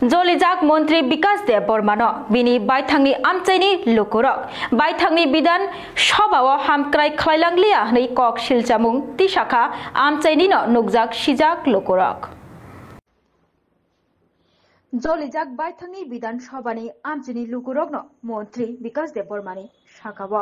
जलिजाक मंत्री विकास देव बर्मानो बिनि बायथांनि आमचाइनि लुकुरक बायथांनि बिधान सभाव हामक्राय खलायलांलिया हनै कक सिलचामुं तिसाखा आमचाइनिनो नुकजाक सिजाक लुकुरक जलिजाक बायथांनि बिधान सभानि आमचाइनि लुकुरकनो मंत्री विकास देव बर्मानि साकाव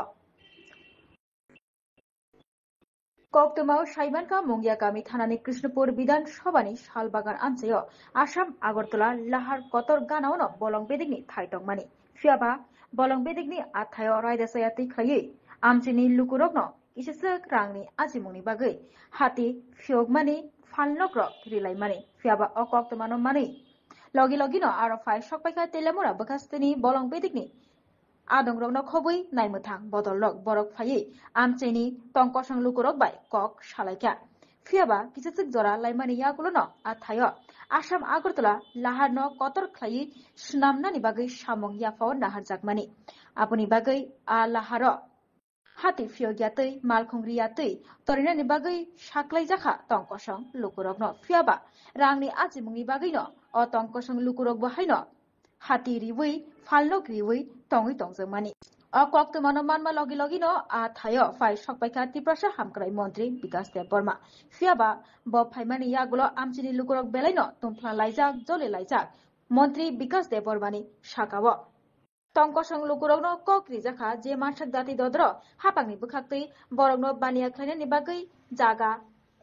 कक्तमाव साइमानका मंगिया गामी थानानि कृष्णपुर विधान सभानि सालबागान आमचायो आसाम आगरतला लाहार कतर गानावनो बलं बेदिकनि थाइटंमानि फियाबा बलं बेदिकनि आथायो रायदासाया तैख्लायै आमचाइनि लुकुरकनो किसेसक रांनि आजिमुंनि बागै हाति फियोगमानि फानलक्र रिलायमानि फियाबा अकक्तमानो मानि लगी लगिनो आरो फाय सकपाइका तेलेमुरा बखास्तनि बलं बेदिकनि आदंग्रगनो खबै नायमोथां बदलक बरक फायै आमचाइनि तंकसं लुकुरक बाय कक सालायका फियाबा किसेसक जरा लाइमानि यागुलनो आथायो आसाम आगरतला लाहारनो कतर खलायै सुनामनानि बागै सामं याफाव नाहारजाकमानि आपुनि बागै आ लाहारो हाति फियोगियातै मालखुंग्रियातै तरिनानि बागै साख्लायजाखा तंकसं लुकुरकनो फियाबा रांनि आजिमुंनि बागैनो अ तंकसं लुकुरक बाहायनो हाति रिवै फालनक रिवै तंगै तंजमानि अकक्तमानो मानमा लगी लगिनो आ थायो फाय सकपाइका तिप्रसा हामक्राय मंत्री विकास देव बर्मा फियाबा ब फाइमानि यागुलो आमचिनि लुकुरक बेलायनो तुमफ्ला लाइजाक जले लाइजाक मंत्री विकास देव बर्मानि साकाव तंकसं लुकुरकनो कक रिजाखा जे मानसाक जाति दद्र हापांनि बुखाक्तै बरकनो बानिया खायनायनि बागै जागा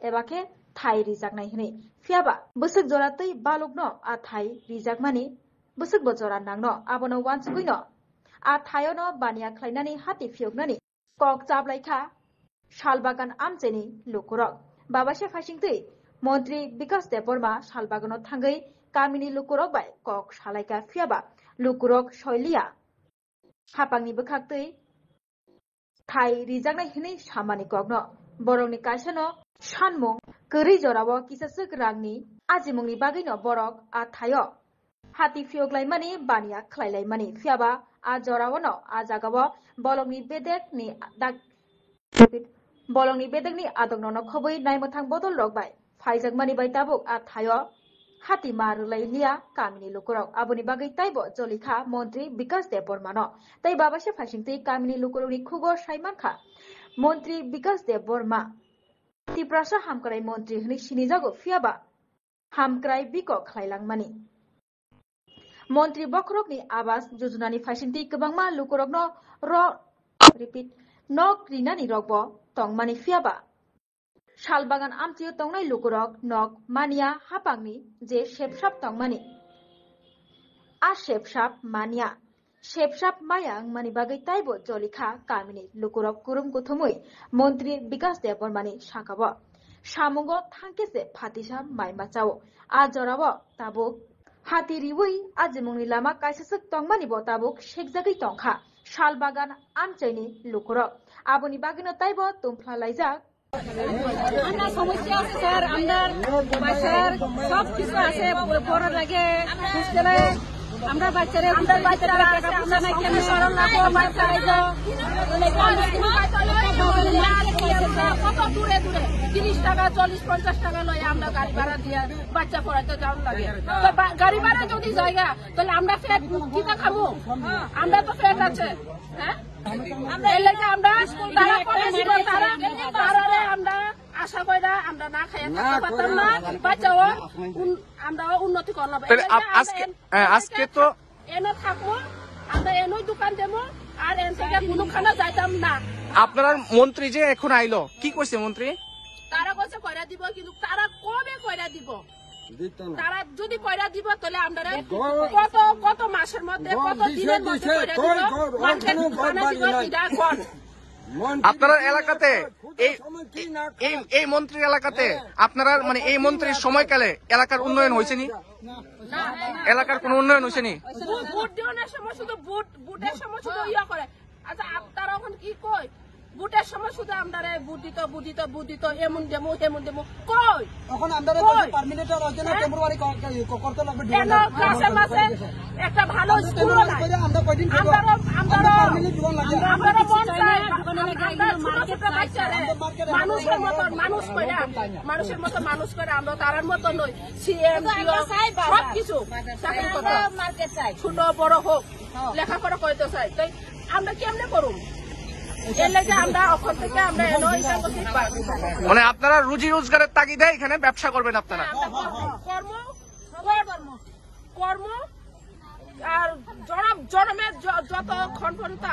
एबाखे थाइ रिजाकनाय हनै फियाबा बुसुक जरातै बालुकनो आ थाइ रिजाकमानि बुसुक बजरा नांनो आबनो वानसुगैनो आ थायोनो बानिया खायनानै हाति फियोगनानि कक चाबलायखा सालबागान आमचाइनि लुकुरक बाबासे फाइसिंतै मंत्री विकास देव बर्मा सालबागानो थांगै गामिनि लुकुरक बाय कक सालायका फियाबा लुकुरक शैलिया हापांनि बुखाक्तै थाइ रिजाकनाय हनै सामानि ककनो बरकनि कायसानो सानमुं गोरै जराव किसेसक रांनि आजिमुंनि बागैनो बरक आ थायो हाति फियोगलायमानि बानिया खलायलायमानि फियाबा आ जरावनो आ जागाव बलंनि बेदेकनि आदंनो खबै नायमोथां बदल रगबाय फाइजाकमानि बाय ताबुक आ थायो हाति मारुलायलिया कामिनि लुकुरक आबुनि बागै ताइबो जलिखा मंत्री विकास देव बर्मानो तै बाबासे फाइसिंतै कामिनि लुकुरकनि खुगो साइमानखा मंत्री विकास देव बर्मा तिप्रासा हामक्राय मंत्री हनै सिनिजागो फियाबा हामक्राय बिको खलायलांमानि मंत्री बखरकनि आवास योजनानि फाइसिंतै गोबांमा लुकुरकनो नक रिनानि रगबो तंमानि फियाबा सालबागान आमचाइयो तंनाय लुकुरक नक मानिया हापांनि जे शेपसाप तंमानि आ शेपसाप मानिया शेपसाप मायां मानि बागै ताइबो जलिखा कामिनि लुकुरक कुरुम गुथुमै मंत्री विकास देव बर्मानि साकाव सामुंगो थांकेसे फातिसा माइमाचाव आ जराव ताबुक हाति रिवै आजिमुंनि लामा कायसासक तंमानिबो ताबुक शेकजागै तंखा सालबागान आमचाइनि लुकुरक आबुनि बागैनो ताइबो तुमफ्ला लाइजाक আমরা সমস্যা আছে স্যার আমরার বাচ্চার সব কিছু আছে বড় লাগে হোস্টেলে আমরা বাচ্চারে টাকা পয়সা নাই কেন সরল না আমার চাইজো কত দূরে দূরে 30 টাকা 40-50 টাকা লয় আমরা গাড়ি ভাড়া দিয়ে বাচ্চা পড়াতে যাওয়ার লাগে তো গাড়ি ভাড়া যদি জায়গা তাহলে আমরা ফেট কিটা খাবো আমরা তো ফেট আছে হ্যাঁ আমরা এই লাগে আমরা তারা করে দিব তারারে আমরা আশা কইরা আমরা না খাইয়া থাকতে পারতাম না বাচ্চাও আমরা উন্নতি করলাম আজকে তো এনে থাকবো আমরা এনই দোকান দেবো আর এন থেকে কোনো খানা যাইতাম না আপনার মন্ত্রী যে এখন আইলো কি কইছে মন্ত্রী তারা কইছে কইরা দিব কিন্তু তারা কবে কইরা দিব তারা যদি কইরা দিব তাহলে আমরা কত মাসের মধ্যে কত দিনের মধ্যে কইরা দিব আপনার এলাকাতে এই মন্ত্রীর এলাকাতে আপনারা মানে এই মন্ত্রীর সময়কালে এলাকার উন্নয়ন হয়েছে নি এলাকার কোন উন্নয়ন হয়েছে নি ভোট দেওয়ার সময় শুধু ভোটের সময় শুধু ইয়া করে আচ্ছা তারা এখন কি কয় বুটের সময় শুধু আমরা বুদ্ধিত এমন দেমু কই তখন আমরা পার্মিনেন্টের অর্জনে টেম্পোরারি করতে লাগবে কেন ক্লাসে মাসে একটা ভালো স্কুল নাই আমরা কয়দিন থাকবো আমরা পার্মিনেন্ট জীবন লাগে আমরা মন চাই আমরা ছোট বাচ্চারে মানুষের মতো মানুষ করে আমরা তার মতো নই সিএম সব কিছু চাকরি করতে ছোট বড় হোক লেখাপড়া করতে চাই তাই আমরা কেমনে করুম এর লাগে আমরা ওখান থেকে আমরা মানে আপনারা রুজি রোজগারের তাগিদে এখানে ব্যবসা করবেন আপনারা? কর্ম আর জনমের যতক্ষণ পর্যন্ত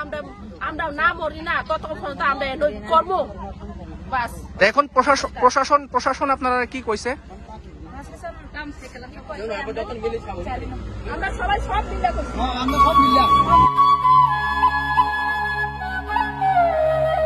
আমরা না মরি না ততক্ষণ পর্যন্ত আমরা কর্ম বাস। এখন প্রশাসন আপনারা কি কইছে? আমরা সবাই সব মিলে করছি। আমরা সব মিলে